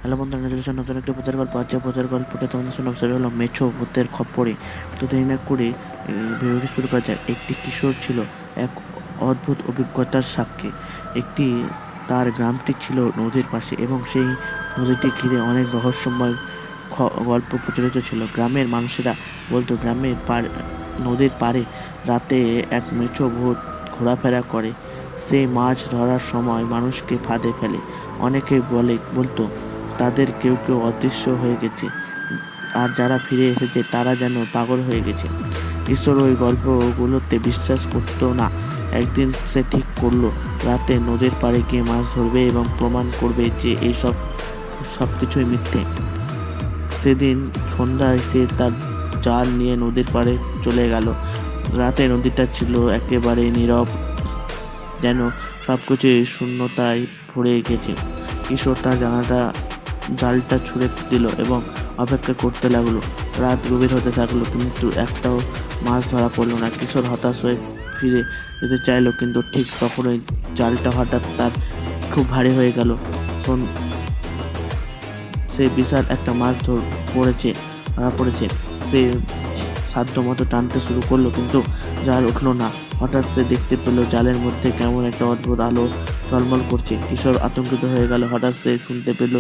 Hello বন্ধুরা, নতুন নতুন একটি ভূতের গল্প। আজকে ভূতের গল্পটা তোমাদের শোনাব, সেটা হলো মেছো ভূতের খপ্পরে। তো দেরি না করে ভিডিওটি শুরু করা যায়। একটি কিশোর ছিল এক অদ্ভুত অভিজ্ঞতার সাক্ষী। একটি তার গ্রামটি ছিল নদীর পাশে এবং সেই নদীটি ঘিরে অনেক রহস্যময় গল্প প্রচলিত ছিল। গ্রামের মানুষেরা বলতো নদীর পাড়ে রাতে এক মেছো ভূত ঘোরাফেরা করে। সে মাছ ধরার সময় মানুষকে ফাঁদে ফেলে। অনেকে বলতো তাদের কেউ কেউ অদৃশ্য হয়ে গেছে, আর যারা ফিরে এসেছে তারা যেন পাগল হয়ে গেছে। ঈশ্বর ওই গল্পগুলোতে বিশ্বাস করতো না। একদিন সে ঠিক করলো রাতে নদীর পাড়ে গিয়ে মাছ ধরবে এবং প্রমাণ করবে যে সবকিছুই মিথ্যে। সেদিন সন্ধ্যায় সে তার জাল নিয়ে নদীর পাড়ে চলে গেল। রাতে নদীটা ছিল একেবারে নীরব, যেন সবকিছুই শূন্যতায় ভরে গেছে। কিশোর তার জালটা ছুঁড়ে দিল এবং অপেক্ষা করতে লাগলো। রাত গভীর হতে থাকলো, কিন্তু একটাও মাছ ধরা পড়লো না। কিশোর হতাশ হয়ে ফিরে যেতে চাইলো, কিন্তু ঠিক তখনই জালটা হঠাৎ তার খুব ভারী হয়ে গেল। সে বিশাল একটা মাছ ধরা পড়েছে। সে সাধ্য মতো টানতে শুরু করলো, কিন্তু জাল উঠলো না। হঠাৎ সে দেখতে পেল জালের মধ্যে কেমন একটা অদ্ভুত আলো ঝলমল করছে। কিশোর আতঙ্কিত হয়ে গেল। হঠাৎ সে শুনতে পেল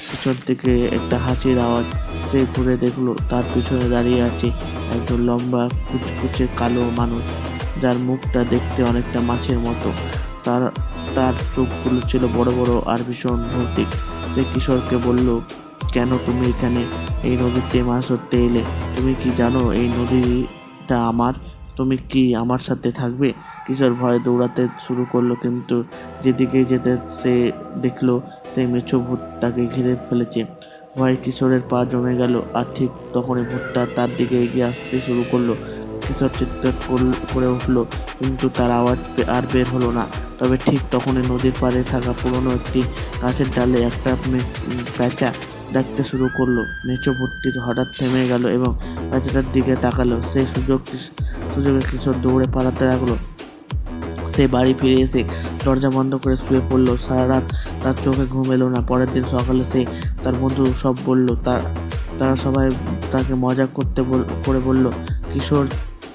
পিছন থেকে একটা হাসির আওয়াজ। সে ঘুরে দেখলো তার পিছনে দাঁড়িয়ে আছে একজন লম্বা কুচকুচে কালো মানুষ, যার মুখটা দেখতে অনেকটা মাছের মতো। তার তার চোখগুলো ছিল বড় বড় আর ভীষণ ভৌতিক। সে কিশোরকে বলল, কেন তুমি এখানে এই নদীতে মাছ ধরতে এলে? তুমি কি জানো এই নদীটা আমার? তুমি কি আমার সাথে থাকবে? কিশোর ভয়ে দৌড়াতে শুরু করলো, কিন্তু যেদিকেই যেতে সে দেখলো সেই মেছো ভূত তাকে ঘিরে ফেলেছে। ভয়ে কিশোরের পা জমে গেল, আর ঠিক তখনই ভূতটা তার দিকে এগিয়ে আসতে শুরু করলো। কিশোর চিৎকার করে উঠলো, কিন্তু তার আওয়াজ আর বের হলো না। তবে ঠিক তখনই নদীর পাড়ে থাকা পুরনো একটি গাছের ডালে একটা প্যাঁচা ডাকতে শুরু করলো। মেছো ভূতটি হঠাৎ থেমে গেল এবং প্যাঁচাটার দিকে তাকালো। সেই সুযোগে কিশোর দৌড়ে পালাতে লাগলো। সে বাড়ি ফিরে এসে দরজা বন্ধ করে শুয়ে পড়লো। সারা রাত তার চোখে ঘুম এলো না। পরের দিন সকালে সে তার বন্ধু সব বলল। তারা সবাই তাকে মজা করে বলল কিশোর,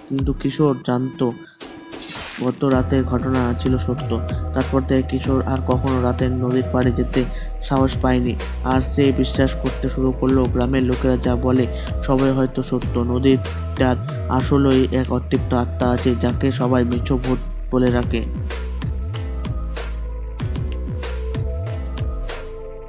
কিন্তু কিশোর জানতো গত রাতের ঘটনা ছিল সত্য। তারপর থেকে কিশোর আর কখনো রাতে নদীর পাড়ে যেতে সাহস পায়নি। আর সে বিশ্বাস করতে শুরু করলো গ্রামের লোকেরা যা বলে সবাই হয়তো সত্য। নদীটার আসলেই এক অতৃপ্ত আত্মা আছে, যাকে সবাই মেছো ভূত বলে রাখে।